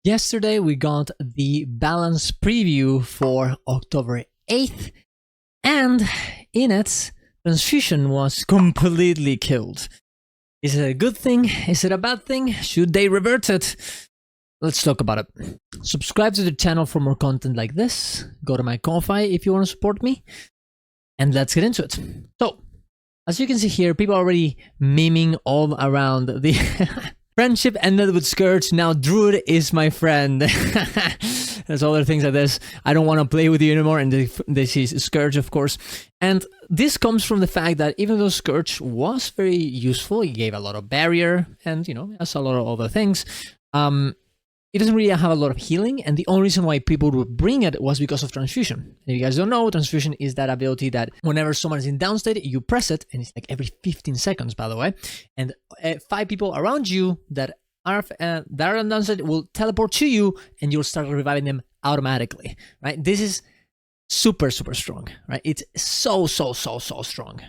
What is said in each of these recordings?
Yesterday we got the balance preview for October 8th, and in it, Transfusion was completely killed. Is it a good thing? Is it a bad thing? Should they revert it? Let's talk about it. Subscribe to the channel for more content like this. Go to my Ko-Fi if you want to support me. And let's get into it. So, as you can see here, people are already memeing all around the... Friendship ended with Scourge, now Druid is my friend. There's other things like this. I don't want to play with you anymore, and this is Scourge, of course. And this comes from the fact that even though Scourge was very useful, he gave a lot of barrier, and, you know, has a lot of other things, it doesn't really have a lot of healing, and the only reason why people would bring it was because of Transfusion. And if you guys don't know, Transfusion is that ability that whenever someone is in downstate, you press it, and it's like every 15 seconds, by the way, and 5 people around you that are in downstate will teleport to you, and you'll start reviving them automatically, right? This is super, super strong, right? It's so strong,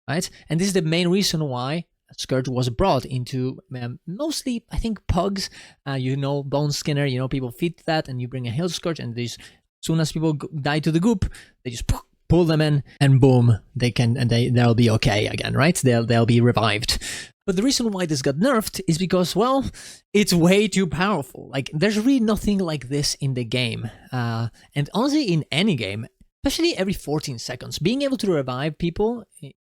right? And this is the main reason why Scourge was brought into mostly, I think, pugs. You know, Bone Skinner, you know, people feed that, and you bring a heal Scourge, and as soon as people die to the goop, they just pull them in, and boom, they'll be okay again, right? They'll be revived. But the reason why this got nerfed is because, well, it's way too powerful. Like, there's really nothing like this in the game, and honestly, in any game, especially every 14 seconds, being able to revive people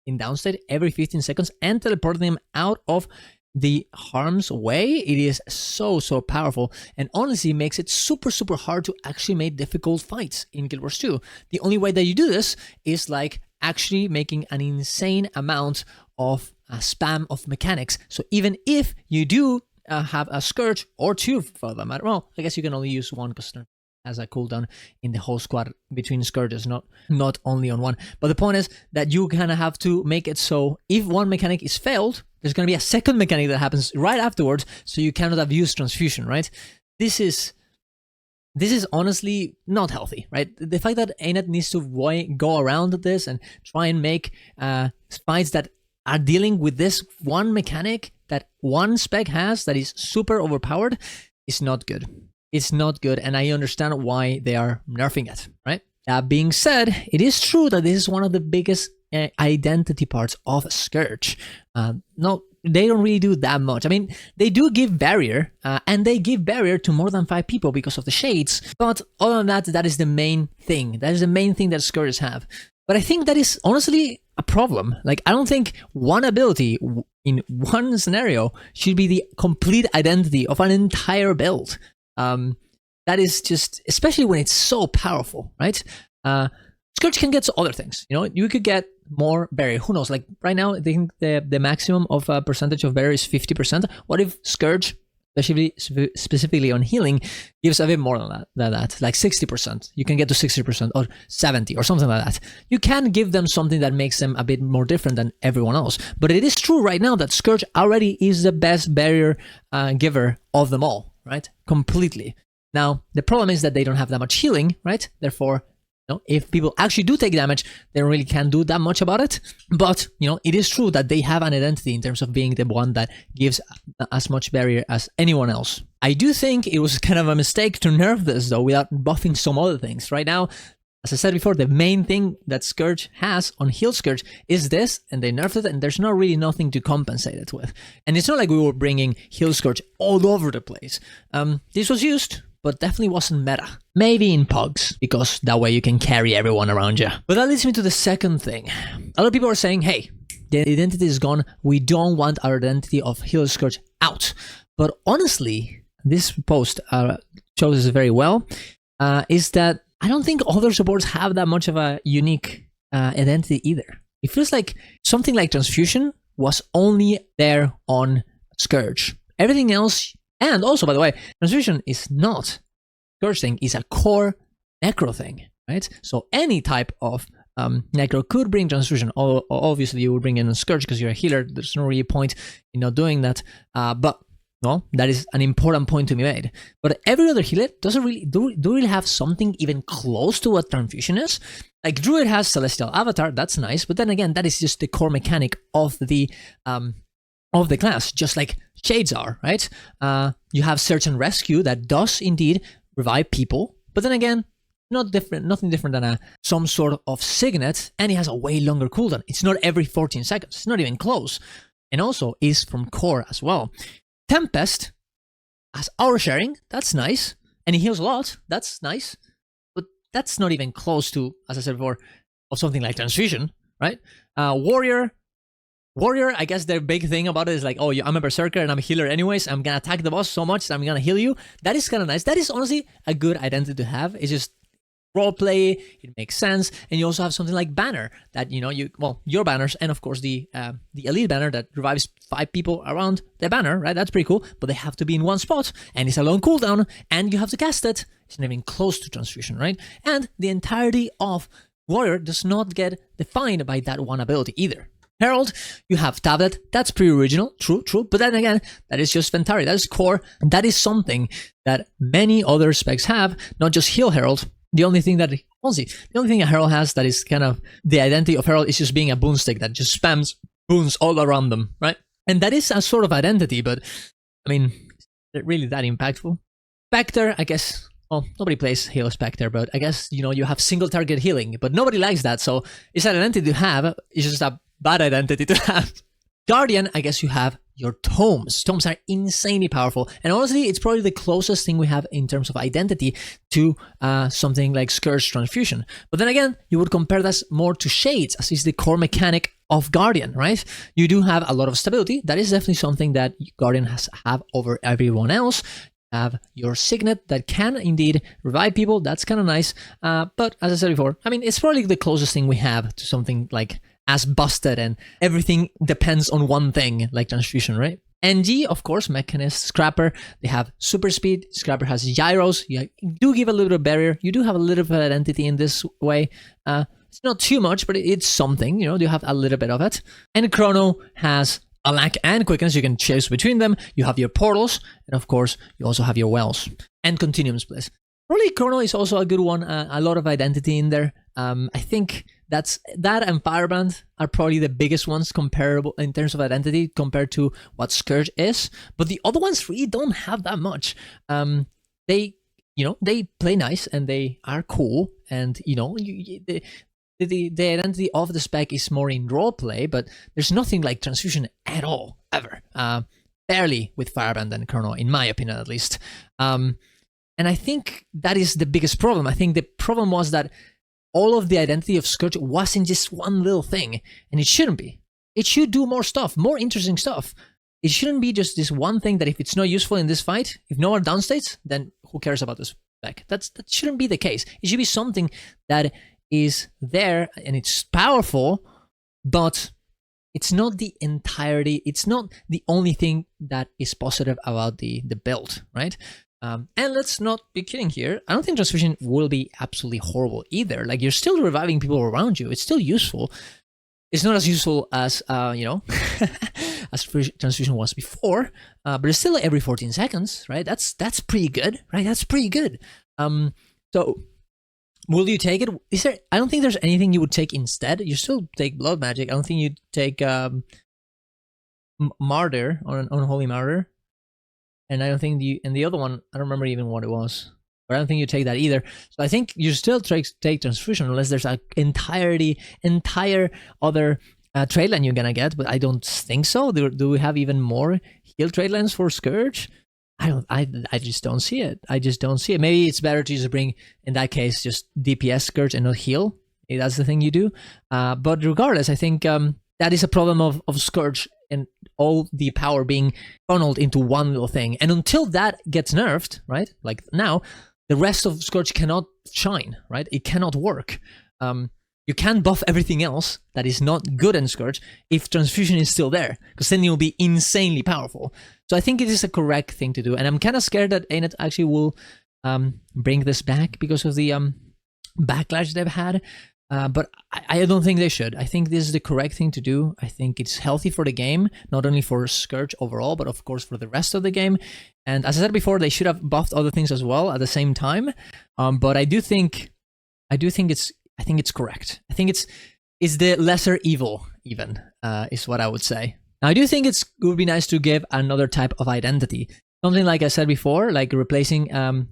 in downstate every 15 seconds and teleport them out of the harm's way, it is so powerful, and honestly makes it super hard to actually make difficult fights in Guild Wars 2. The only way that you do this is like actually making an insane amount of spam of mechanics. So even if you do have a Scourge or 2 for them, well, I guess you can only use 1 because as a cooldown in the whole squad between Scourges, not only on 1. But the point is that you kind of have to make it so if one mechanic is failed, there's going to be a second mechanic that happens right afterwards, so you cannot abuse Transfusion, right? This is honestly not healthy, right? The fact that ANET needs to go around this and try and make fights that are dealing with this one mechanic that one spec has that is super overpowered is not good. It's not good, and I understand why they are nerfing it, right? That being said, it is true that this is one of the biggest identity parts of Scourge. No, they don't really do that much. I mean, they do give barrier, and they give barrier to more than 5 people because of the shades, but other than that, that is the main thing. That is the main thing that Scourges have. But I think that is honestly a problem. Like, I don't think one ability in one scenario should be the complete identity of an entire build. That is just, especially when it's so powerful, right? Scourge can get other things, you know, you could get more barrier, who knows, like right now, I think the maximum of percentage of barrier is 50%. What if Scourge, specifically on healing, gives a bit more than that, like 60%, you can get to 60% or 70 or something like that. You can give them something that makes them a bit more different than everyone else, but it is true right now that Scourge already is the best barrier giver of them all. Right? Completely. Now, the problem is that they don't have that much healing, right? Therefore, you know, if people actually do take damage, they really can't do that much about it. But, you know, it is true that they have an identity in terms of being the one that gives as much barrier as anyone else. I do think it was kind of a mistake to nerf this, though, without buffing some other things. Right now, as I said before, the main thing that Scourge has on Heal Scourge is this, and they nerfed it, and there's not really nothing to compensate it with. And it's not like we were bringing Heal Scourge all over the place. This was used, but definitely wasn't meta. Maybe in pugs, because that way you can carry everyone around you. But that leads me to the second thing. A lot of people are saying, hey, the identity is gone. We don't want our identity of Heal Scourge out. But honestly, this post shows this very well, is that I don't think other supports have that much of a unique identity either. It feels like something like Transfusion was only there on Scourge. Everything else, and also, by the way, Transfusion is not Scourge thing, is a core Necro thing, right? So any type of Necro could bring Transfusion. Obviously, you would bring in a Scourge because you're a healer. There's no really point in not doing that. But no, that is an important point to be made. But every other healer doesn't really do really have something even close to what Transfusion is. Like Druid has Celestial Avatar, that's nice, but then again, that is just the core mechanic of the of the class, just like Shades are, right? You have Search and Rescue that does indeed revive people, but then again, nothing different than some sort of Signet, and it has a way longer cooldown. It's not every 14 seconds. It's not even close. And also is from core as well. Tempest has Aura Sharing. That's nice. And he heals a lot. That's nice. But that's not even close to, as I said before, of something like Transfusion, right? Warrior, I guess their big thing about it is like, oh, I'm a Berserker and I'm a healer anyways. I'm going to attack the boss so much that I'm going to heal you. That is kind of nice. That is honestly a good identity to have. It's just roleplay, it makes sense. And you also have something like Banner that, your banners, and of course the elite banner that revives 5 people around the banner, right? That's pretty cool, but they have to be in one spot, and it's a long cooldown, and you have to cast it. It's not even close to Transfusion, right? And the entirety of Warrior does not get defined by that one ability either. Herald, you have Tablet, that's pretty original, true, but then again, that is just Ventari, that is core, and that is something that many other specs have, not just Heal Herald. The only thing a Herald has that is kind of the identity of Herald is just being a boon stick that just spams boons all around them, right? And that is a sort of identity, but I mean, is it really that impactful? Spectre, I guess, well, nobody plays Halo Spectre, but I guess, you have single target healing, but nobody likes that, so it's an identity to have, it's just a bad identity to have. Guardian, I guess you have your tomes. Tomes are insanely powerful, and honestly, it's probably the closest thing we have in terms of identity to something like Scourge Transfusion. But then again, you would compare this more to Shades, as is the core mechanic of Guardian, right? You do have a lot of stability. That is definitely something that Guardian have over everyone else. You have your Signet that can indeed revive people. That's kind of nice. But as I said before, I mean, it's probably the closest thing we have to something like as busted and everything depends on one thing like Transfusion, right? NG, of course, Mechanist, Scrapper, they have super speed. Scrapper has gyros. You do give a little bit of barrier. You do have a little bit of identity in this way. It's not too much, but it's something, you have a little bit of it. And Chrono has a lack and quickness. You can choose between them. You have your portals, and of course, you also have your wells and continuum splits. Probably Chrono is also a good one. A lot of identity in there. I think that and Firebrand are probably the biggest ones comparable in terms of identity compared to what Scourge is. But the other ones really don't have that much. They play nice and they are cool, and the identity of the spec is more in roleplay, but there's nothing like Transfusion at all, ever. Barely with Firebrand and Chrono, in my opinion at least. And I think that is the biggest problem. I think the problem was that all of the identity of Scourge wasn't just one little thing, and it shouldn't be. It should do more stuff, more interesting stuff. It shouldn't be just this one thing that if it's not useful in this fight, if no one downstates, then who cares about this spec? That shouldn't be the case. It should be something that is there and it's powerful, but it's not the entirety. It's not the only thing that is positive about the build, right? And let's not be kidding here. I don't think Transfusion will be absolutely horrible either. Like, you're still reviving people around you. It's still useful. It's not as useful as, as Transfusion was before, but it's still every 14 seconds, right? That's pretty good, right? That's pretty good. So will you take it? I don't think there's anything you would take instead. You still take Blood Magic. I don't think you'd take Martyr or Unholy Martyr. And I don't think the other one, I don't remember even what it was. But I don't think you take that either. So I think you still take Transfusion unless there's an entire other trade line you're gonna get. But I don't think so. Do we have even more heal trade lines for Scourge? I just don't see it. I just don't see it. Maybe it's better to just bring, in that case, just DPS Scourge and not heal. Maybe that's the thing you do. But regardless, I think that is a problem of Scourge and all the power being funneled into one little thing. And until that gets nerfed, right? Like now, the rest of Scourge cannot shine, right? It cannot work. You can't buff everything else that is not good in Scourge if Transfusion is still there, because then you'll be insanely powerful. So I think it is a correct thing to do. And I'm kind of scared that ANET actually will bring this back because of the backlash they've had. But I don't think they should. I think this is the correct thing to do. I think it's healthy for the game, not only for Scourge overall, but of course for the rest of the game. And as I said before, they should have buffed other things as well at the same time. But I think it's correct. I think it's the lesser evil, even, is what I would say. Now, I do think it would be nice to give another type of identity. Something like I said before, like replacing,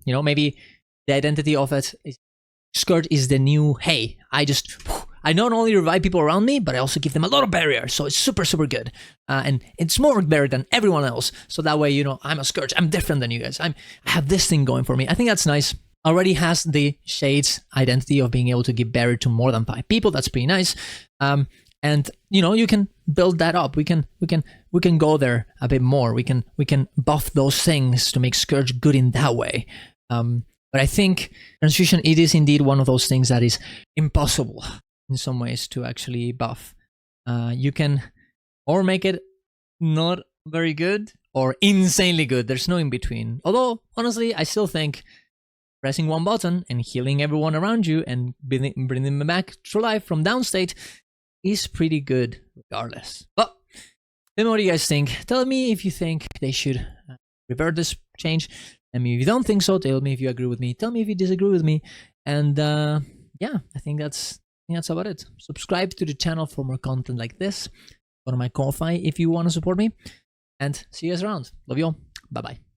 you know, maybe the identity of it is skirt is the new, hey, I not only revive people around me, but I also give them a lot of barriers. So it's super, super good. And it's more barrier than everyone else. So that way, you know, I'm a scourge. I'm different than you guys. I have this thing going for me. I think that's nice. Already has the Shades identity of being able to give barrier to more than 5 people. That's pretty nice. And you know, you can build that up. We can go there a bit more. We can buff those things to make Scourge good in that way. But I think Transfusion, it is indeed one of those things that is impossible in some ways to actually buff. You can or make it not very good or insanely good. There's no in between. Although honestly, I still think pressing one button and healing everyone around you and bringing them back to life from downstate is pretty good regardless. But let me know what you guys think. Tell me if you think they should revert this change. Tell me if you don't think so. Tell me if you agree with me. Tell me if you disagree with me. And yeah, I think that's about it. Subscribe to the channel for more content like this. Go to my Ko-Fi if you want to support me. And see you guys around. Love you all. Bye-bye.